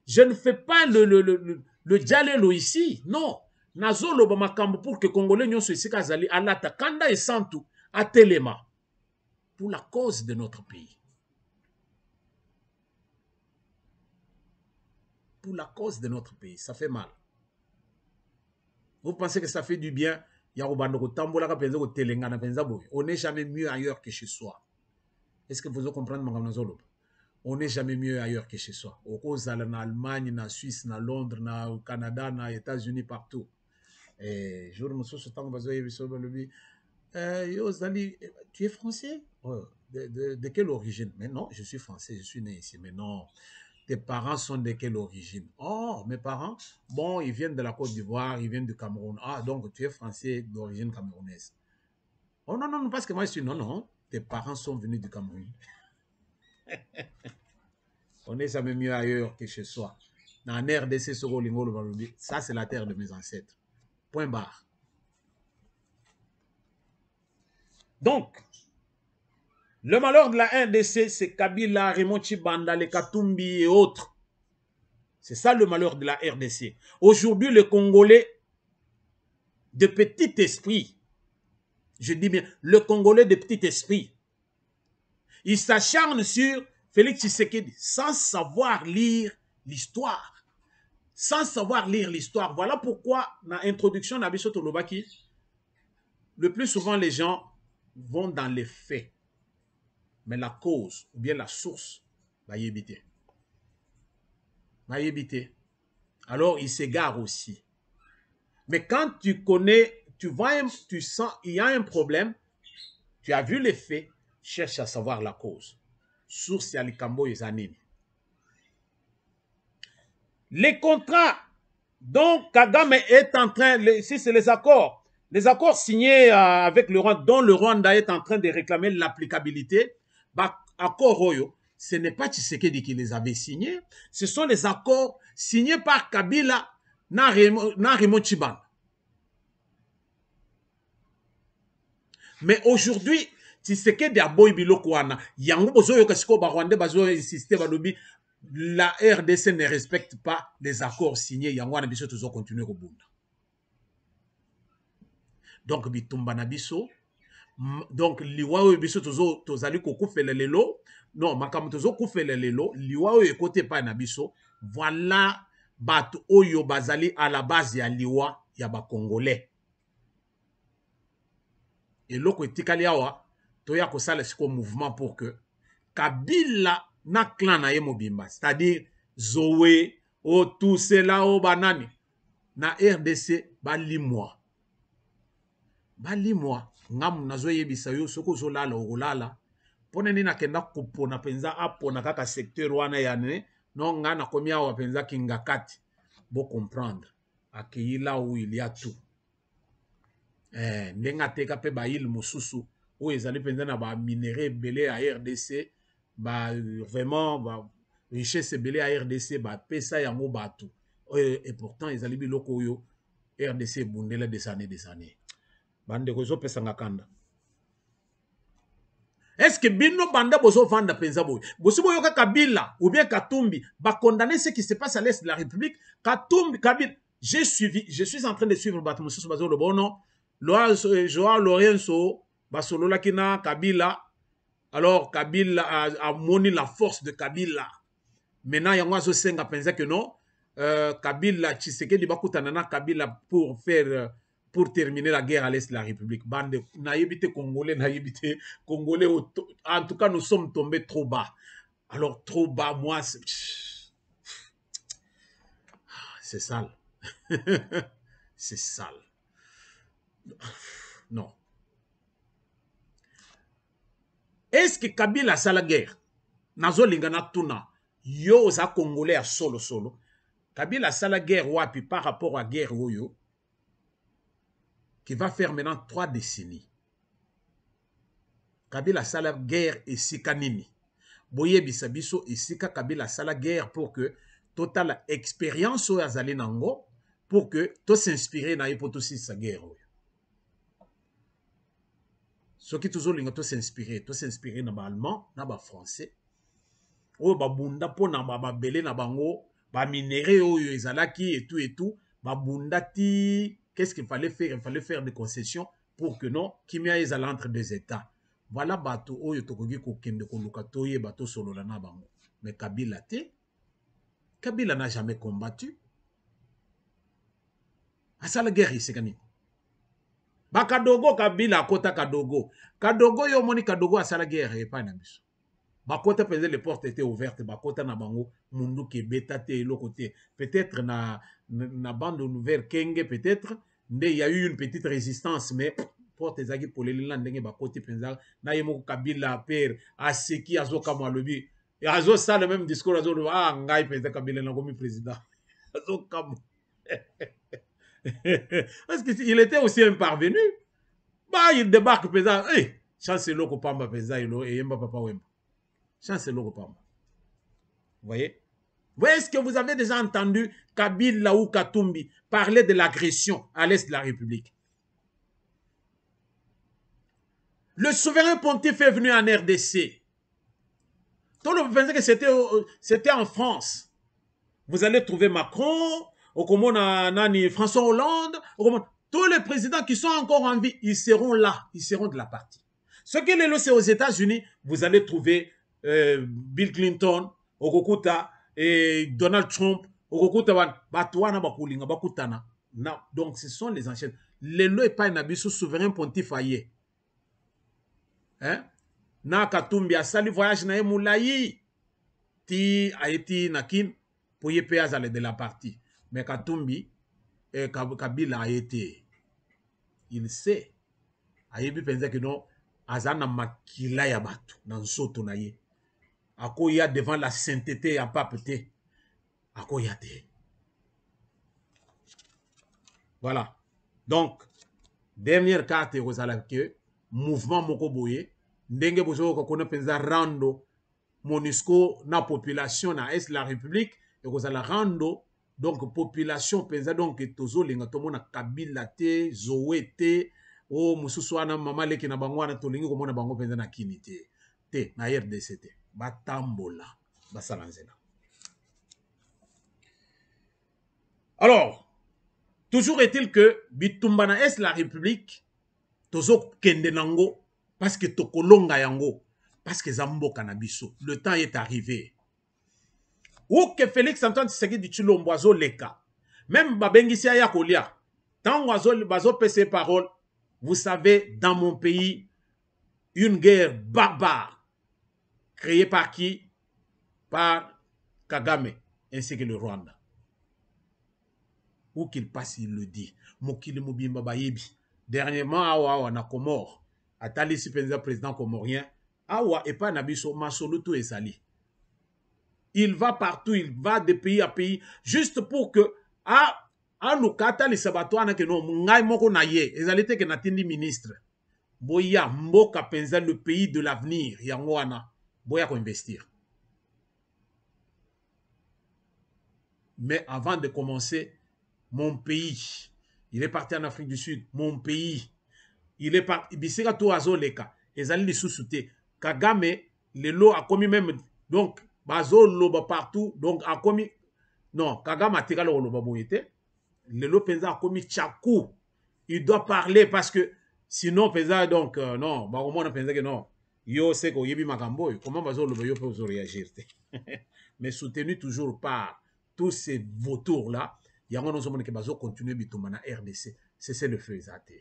Je ne fais pas le dialelo ici, non. Nazolo bamakambo pour que Congolais nyonso ici kazali alata kanda et santu à Telema pour la cause de notre pays. Pour la cause de notre pays, ça fait mal. Vous pensez que ça fait du bien? On n'est jamais mieux ailleurs que chez soi. Est-ce que vous comprenez, Mme? On n'est jamais mieux ailleurs que chez soi. Au cause en Allemagne, en Suisse, en Londres, au Canada, aux États-Unis, partout. Et je me suis dit, tu es français? De quelle origine? Mais non, je suis français, je suis né ici. Mais non, tes parents sont de quelle origine? Oh, mes parents, bon, ils viennent de la Côte d'Ivoire, ils viennent du Cameroun. Ah, donc tu es français d'origine camerounaise. Oh non, non, parce que moi je suis, non. Tes parents sont venus du Cameroun. On n'est jamais mieux ailleurs que chez soi. Dans RDC, ça c'est la terre de mes ancêtres. Point barre. Donc, le malheur de la RDC, c'est Kabila, Raymond Tshibanda, les Katumbi et autres. C'est ça le malheur de la RDC. Aujourd'hui, le Congolais de petit esprit, je dis bien, le Congolais de petit esprit, il s'acharne sur Félix Tshisekedi sans savoir lire l'histoire. Sans savoir lire l'histoire. Voilà pourquoi, dans l'introduction d'Abisso Tolobaki, le plus souvent les gens vont dans les faits. Mais la cause, ou bien la source, va y éviter. Va y éviter. Alors, il s'égare aussi. Mais quand tu connais, tu sens, il y a un problème, tu as vu les faits, cherche à savoir la cause. Source Yalikambo et Zanini. Les contrats dont Kagame est en train, si c'est les accords signés avec le Rwanda, dont le Rwanda est en train de réclamer l'applicabilité, bah, accords Royo, ce n'est pas Tshisekedi qui les avait signés, ce sont les accords signés par Kabila na Raymond Tshibanda. Mais aujourd'hui, Tshisekedi a boy biloko wana, yango bozo yokasiko ba Rwanda bazo insister balobi la RDC ne respecte pas les accords signés, yango wana biso toujours continuer ko bunda. Donc bitumba na biso, donc liwa biso toujours tozali ko kufela lelo, non makamu toujours kufela lelo, liwa ekote pa na biso, voilà bato oyo bazali à la base ya liwa ya ba Congolais. Et loko etikali awa toya ko sala siko mouvement pour que Kabila na clan na ye mobimba, c'est-à-dire Zoé, o tout cela o banani na RDC balimwa. Balimwa ngamu nazo yebisa yo soko zolala olala. Pone nina kenda kupona penza apona kaka secteur wana yane no ngana komia wa penza kingakati. Bo comprendre accueillir là où il y a tout. Ndenga teka pe ba il mosusu où ezali penza na ba minerais belé à RDC ba vraiment ba richesse belé à RDC ba pesa yango batu et pourtant ezali biloko yo RDC bundela des années. Bande kozo pesanga kanda. Est-ce que bino banda bozo vanda penza boy? Boso boyoka Kabila ou bien Katumbi ba condamner ce qui se passe à l'est de la République. Katumbi, Kabila, je suis en train de suivre Batmusu Bazo le bono. Joao Lorenzo, Basolola Kina, Kabila. Alors Kabila a moni la force de Kabila. Maintenant, il y a un senga pensa que non. Kabila, Tshisekedi bakutanana Kabila pour terminer la guerre à l'est de la République. Bande, naïbité congolais, naïbité congolais. En tout cas, nous sommes tombés trop bas. Alors, trop bas, moi, c'est sale. C'est sale. Non. Est-ce que Kabila a la guerre? Nazo lingana tuna. Yo, za congolais à solo. Kabila a la guerre, wapi, par rapport à la guerre, yo. Qui va faire maintenant 3 décennies. Kabila a la guerre et Sikanini. Boye bisabiso et Sika Kabila a la guerre pour que total expérience au azali nango pour que tout s'inspirer na hypothèse sa guerre. Ce qui toujours linga tout s'inspirer na ba allemand, na ba français. O ba bunda po na ba belé na bango, ba minéraux oyo ezalaki et tout, ba bunda ti. Qu'est-ce qu'il fallait faire? Il fallait faire des concessions pour que non, Kimia est entre 2 États. Voilà bateau oyo tokogi ko kende ko lukatoye bateau solo la na bango. Mais Kabila te. Kabila n'a jamais combattu. À ça la guerre ici kani. Ba Kadogo Kabila kota Kadogo. Kadogo yo moni Kadogo à ça la guerre et pas na biso. Ba kota penze les portes étaient ouvertes, ba kota na bango mundu ke beta te lo côté. Peut-être na bande nouvelle Kenge peut-être. Il y a eu une petite résistance, mais pour tes agues pour les landings, bah côté Penza, Naïmo Kabila, père, Aseki, Azoka Malobi, et Azo ça le même discours, Azo, ah, Ngaï Penza Kabila, n'a pas président. Azoka. Parce qu'il était aussi un parvenu. Bah, il débarque Penza, hey, chance l'eau Pamba Penza, et Yemba Papa Wemba. Chance l'eau Pamba. Vous voyez? Est-ce que vous avez déjà entendu Kabila ou Katumbi parler de l'agression à l'est de la République? Le souverain pontife est venu en RDC. Tout le monde pensait que c'était en France. Vous allez trouver Macron, François Hollande, tous les présidents qui sont encore en vie, ils seront là, ils seront de la partie. Ce qui est là, c'est aux États-Unis, vous allez trouver Bill Clinton, Okokuta, et Donald Trump, donc ce sont les anciens. Les lois et pas un abisso souverain pontife aïe. Hein? Na Katumbi a sali voyage na moulayi ti Haïti nakin pour y payer de la partie. Mais Katumbi Kabila a été. Il sait. Ayebi pense que non azana makila ya batu na nsoto na ye. Akoya devant la sainteté ya papete. Akoya te. Voilà. Donc, dernière carte que mouvement Mokoboye, ndenge bozo ko kona penza rando MONUSCO na population na est la République et kozala rando donc population penza donc tozo linga to mona Kabila te Zoé te o mususu wana mama leki na bango wana to lingi ko mona bango penza na kini te na RDC te batambola basalanzela. Alors, toujours est-il que Bitumbana est la République, tozo kende nango, parce que tokolonga yango, parce que zambo kanabiso. Le temps est arrivé. Ou que Félix Antoine Tshisekedi Tshilombo azo leka. Même babengisi ya kolia. Tant bazo pese parole, vous savez, dans mon pays, une guerre barbare, créée par qui? Par Kagame, ainsi que le Rwanda. Où qu'il passe, il le dit. Mokili Mobimba Bayebi. Dernièrement, Awa na Comore. Atali Sipenza, président comorien. Awa et pas Nabiso, Masoluto et Sali. Il va partout, il va de pays à pays, juste pour que, nous katali sabatouana que non, ngai moko na ye, ezalite que natindi ministre. Boya, Mboka Penza, le pays de l'avenir, Yangoana. Boya ko investir. Mais avant de commencer, mon pays, Il est parti en Afrique du Sud, mon pays. Il est parti. Bisika to azoleka. Ezali li sous-souté. Kagame, le lot a commis même. Donc, bazo loba partout. Donc, a commis. Non, Kagame a tiré le loba boyete. Le lot penza a commis tchakou. Il doit parler parce que sinon, penza donc, non, bah au moins on pensa que non. Yo, c'est qu'on yebi makambo. Comment bazo loba yo peut réagir? Mais soutenu toujours par tous ces vautours-là. Il y a un homme qui va continuer à RDC. C'est le feu exact.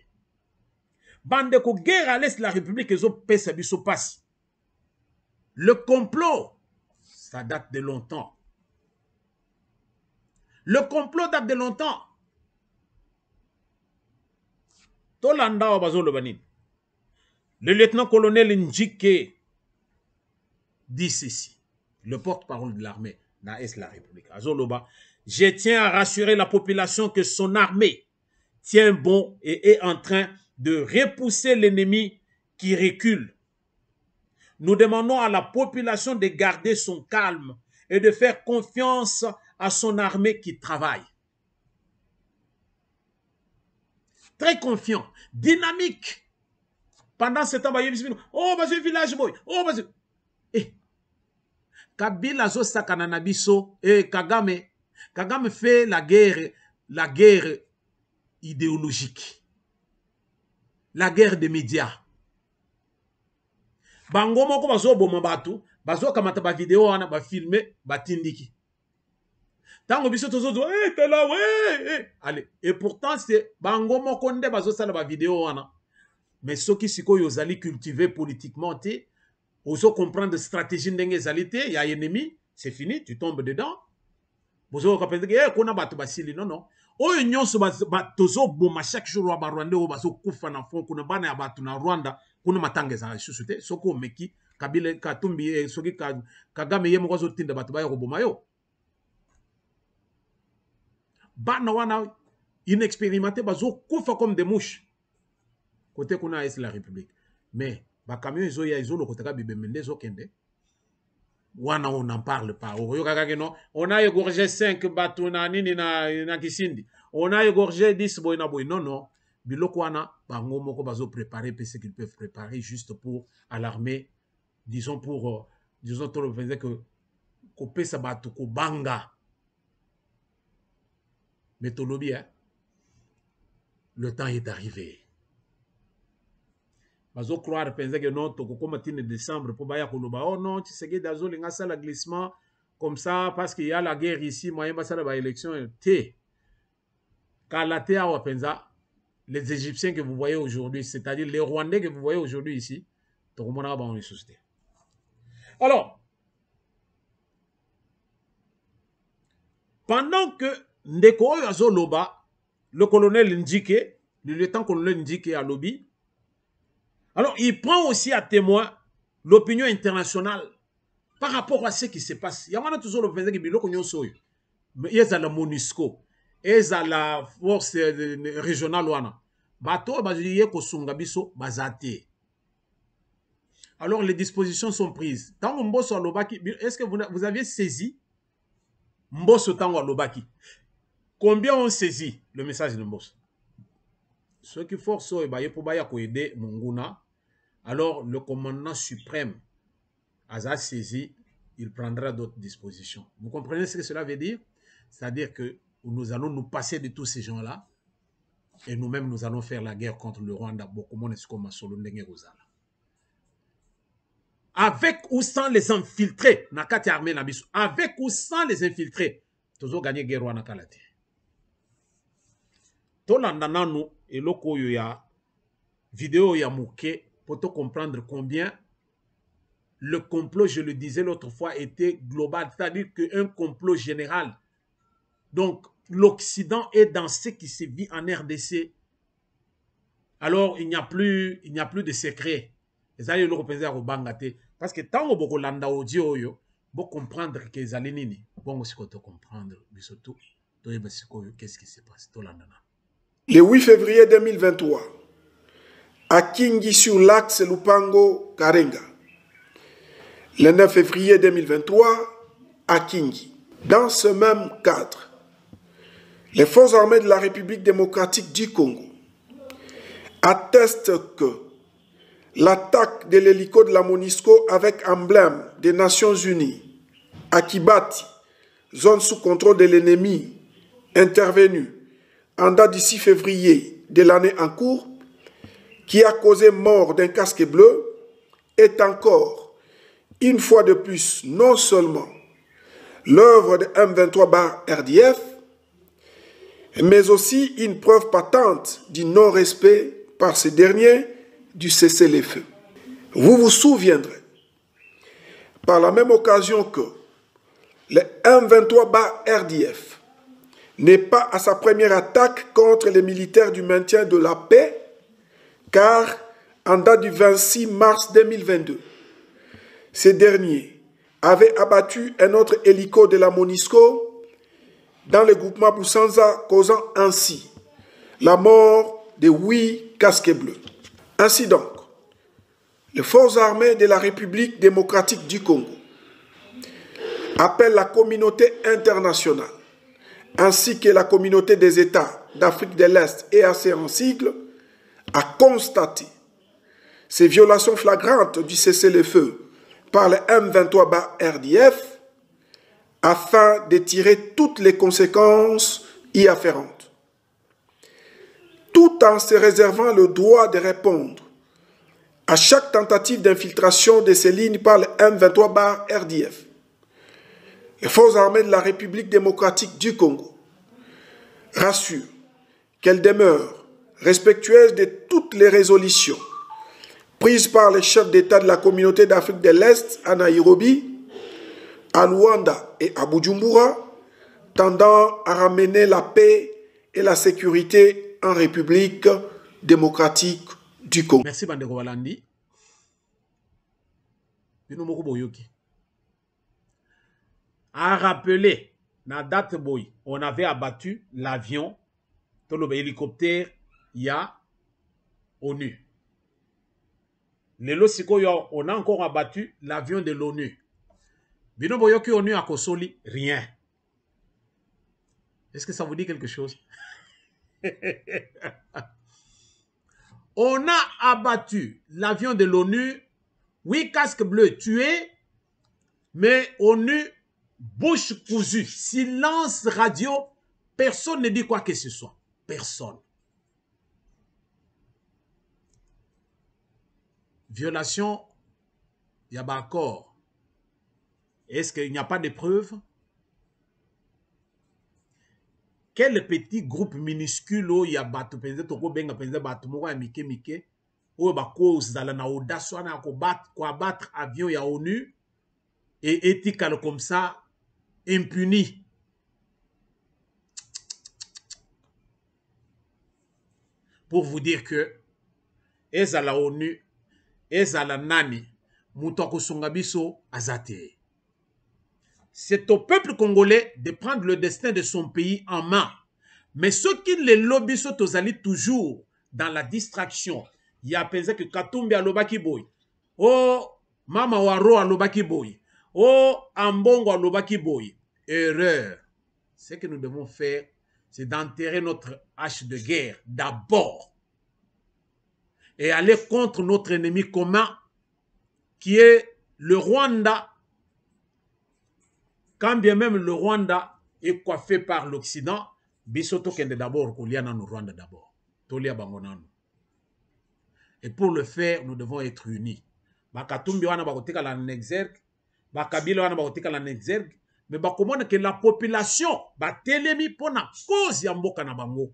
Bande de guerre à l'est de la République, ils ont pèsé à passe. Le complot, ça date de longtemps. Le complot date de longtemps. Tolanda Obazo Lobanin. Le lieutenant-colonel Njike dit ceci. Le porte-parole de l'armée dans l'est de la République. Azoloba. Je tiens à rassurer la population que son armée tient bon et est en train de repousser l'ennemi qui recule. Nous demandons à la population de garder son calme et de faire confiance à son armée qui travaille. Très confiant, dynamique. Pendant ce temps, oh, vas-y, village boy, oh, vas-y. Eh, Kabila zo sakana na biso, Kagame fait la guerre idéologique. La guerre des médias. Bango moko bazo boma batu, bazo kamata ba vidéo wana ba filmer, ba tindiki. Tango biso tozo t'es là, ouais, allez. Et pourtant c'est bango moko nde bazo sala ba vidéo wana. Mais ceux qui siko yozali cultiver politiquement te, ozo comprendre stratégie ndenge zalité, il y a ennemi, c'est fini, tu tombes dedans. Bozo ka penser que kona batu basili non non. Oyo nyonso tozo boma chaque jour wa Rwanda o bazo kufa na fond kuna bana ya batu na Rwanda kuna matangeza na susute soko meki Kabila Katumbi soki Kagame ye moko zo tinda batu ba yo boma yo. Bana wana inexpérimenté bazo kufa comme des mouches. Côté kuna est la République. Mais ba camion izo ya izo lokotaka bibemende zo kende. Wana on n'en parle pas. On a égorgé 5 bateaux na nini na Kisindi. On a égorgé 10 boy na boy. Non, non. Biloko wana, bango moko bazo préparer ce qu'ils peuvent préparer juste pour alarmer, disons pour, disons tout le fait que couper sa bateau, ko banga. Mais tolobi, hein, le temps est arrivé. Bazo croire penser que non, toko comme tine décembre pour baya koloba. Oh non, tu sais que dazo linga ça la glissement comme ça parce qu'il y a la guerre ici, moyen basa la élection té. Kalate awa penza les Égyptiens que vous voyez aujourd'hui, c'est-à-dire les Rwandais que vous voyez aujourd'hui ici, toko mona ba on les susté. Alors, pendant que Ndeko Yazo Loba, le colonel Ndjike, le lieutenant-colonel Ndjike à Lobi, alors il prend aussi à témoin l'opinion internationale par rapport à ce qui se passe. Il y a toujours le fait que Biloko Nyosoy, mais il y a la MONUSCO, il y a la force régionale wana. Bato baziye ko sungabiso bazate. Alors les dispositions sont prises. Tango Mbosso à Lobaki, est-ce que vous aviez saisi Mbosso Tango à Lobaki? Combien ont saisi le message de Mbosso? Ceux qui forcent pour aider Munguna, alors le commandant suprême a saisi, il prendra d'autres dispositions. Vous comprenez ce que cela veut dire? C'est-à-dire que nous allons nous passer de tous ces gens-là et nous-mêmes nous allons faire la guerre contre le Rwanda. Avec ou sans les infiltrés, avec ou sans les infiltrés, nous allons gagner la guerre Rwanda. Tolanda nanu eloko yo ya vidéo ya muke pour te comprendre combien le complot, je le disais l'autre fois, était global, c'est-à-dire qu'un complot général. Donc l'Occident est dans ce qui se vit en RDC. Alors il n'y a plus de secret. Parce que tant que vous landa audio yo, vous comprendre que les alénini, bon aussi qu'on te comprendre, mais surtout, qu'est-ce qui se passe? Le 8 février 2023, à Kingi sur l'axe Lupango-Karenga. Le 9 février 2023, à Kingi. Dans ce même cadre, Les forces armées de la République démocratique du Congo attestent que l'attaque de l'hélico de la MONUSCO avec emblème des Nations Unies à Kibati, zone sous contrôle de l'ennemi, intervenue en date du 6 février de l'année en cours, qui a causé mort d'un casque bleu, est encore, une fois de plus, non seulement l'œuvre de M23/RDF, mais aussi une preuve patente du non-respect par ces derniers du cessez-le-feu. Vous vous souviendrez, par la même occasion, que le M23/RDF n'est pas à sa première attaque contre les militaires du maintien de la paix, car en date du 26 mars 2022, ces derniers avaient abattu un autre hélico de la MONUSCO dans le groupement Boussanza, causant ainsi la mort de 8 casques bleus. Ainsi donc, les forces armées de la République démocratique du Congo appellent la communauté internationale ainsi que la communauté des États d'Afrique de l'Est et ASEAN en sigle à constater ces violations flagrantes du cessez-le-feu par le M23/RDF afin de tirer toutes les conséquences y afférentes, tout en se réservant le droit de répondre à chaque tentative d'infiltration de ces lignes par le M23/RDF. Les forces armées de la République démocratique du Congo rassurent qu'elles demeurent respectueuses de toutes les résolutions prises par les chefs d'État de la communauté d'Afrique de l'Est à Nairobi, à Luanda et à Bujumbura, tendant à ramener la paix et la sécurité en République démocratique du Congo. Merci Bandeko Walandi. À rappeler, na date boy, on avait abattu l'avion, l'hélicoptère, il y a ONU. Lelo sikoyo, on a encore abattu l'avion de l'ONU. Bino boyoki ONU a kosoli, rien. Est-ce que ça vous dit quelque chose? On a abattu l'avion de l'ONU, 8 casques bleus tués, mais ONU, bouche cousue, silence radio, personne ne dit quoi que ce soit. Personne. Violation, il y a pas accord. Est-ce qu'il n'y a pas de preuves? Quel petit groupe minuscule il y a batu penze toko benga penze batu moko ya mike mike oyo bako zala na audace wana ko abattre avion ya ONU et éthical comme ça impuni. Pour vous dire que ezala ONU ezala nani mutoko sungabiso azate. C'est au peuple congolais de prendre le destin de son pays en main. Mais ceux qui les lobby sont toujours dans la distraction. Il y a pensé que Katumbi a lobaki boy. Oh, Mama Waro a lobaki boy. Oh, Ambongo a lobaki boy. Erreur. Ce que nous devons faire, c'est d'enterrer notre hache de guerre d'abord. Et aller contre notre ennemi commun, qui est le Rwanda. Quand bien même le Rwanda est coiffé par l'Occident, Bisoto kende d'abord, Koliana nous Rwanda d'abord. Tolia Bangonano. Et pour le faire, nous devons être unis. Bakatumbi wana bakotika la Nexergue, Bakabila wana bakotika la Nexergue, mais bakomona que la population batelemi pona cause ya mboka na bango.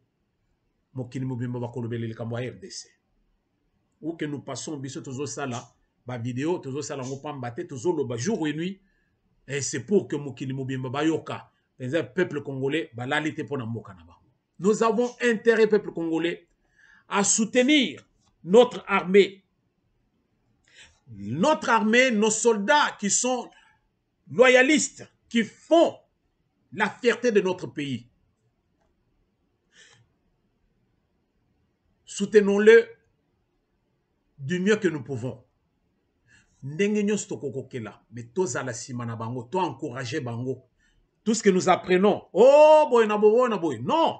Mokini mobimba bakolobele likambo ya RDC. Ou que nous passons biso tozo sala ba vidéo tozo sala ngo pambate tozo loba jour et nuit. Et c'est pour que Mokili Mobimba Bayoka, les peuples congolais, balalite pour mboka na bango. Nous avons intérêt, peuple congolais, à soutenir notre armée. Notre armée, nos soldats qui sont loyalistes, qui font la fierté de notre pays. Soutenons-le du mieux que nous pouvons. Ndenge nyonso tokokokela mais tozala sima na bango to encourager bango Tout ce que nous apprenons, oh boy, non.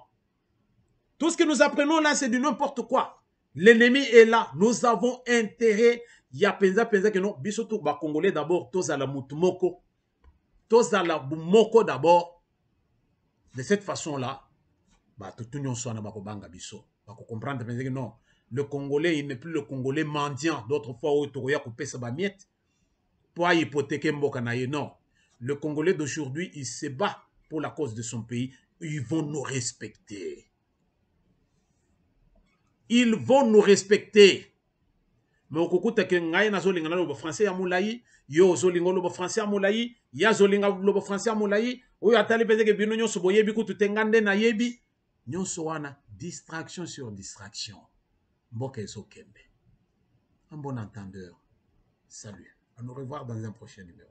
Tout ce que nous apprenons là, c'est du n'importe quoi. L'ennemi est là. Nous avons intérêt. Il y a penza que non. Bisoto ba Congolais d'abord. Tous à la mutumoko. Tous à la moko d'abord. De cette façon-là, bah tout le monde soit na ba kobanga biso. Ba comprendre que non. Le Congolais, il n'est plus le Congolais mendiant. D'autres fois, où Togoya coupé sa bamiette pour hypothéquer Mboka naye. Non. Le Congolais d'aujourd'hui, il se bat pour la cause de son pays. Ils vont nous respecter. Ils vont nous respecter. Mais au kokuta ke ngai na zolinga na lobo français ya mulai, yo zolinga lobo français ya mulai, ya zolinga lobo français ya mulai, oyo atali peze ke bino nyonso boyebi kutu tengande na yebi, nyonso wana distraction sur distraction. Mboka ezokembe. Un bon entendeur. Salut. À nous revoir dans un prochain numéro.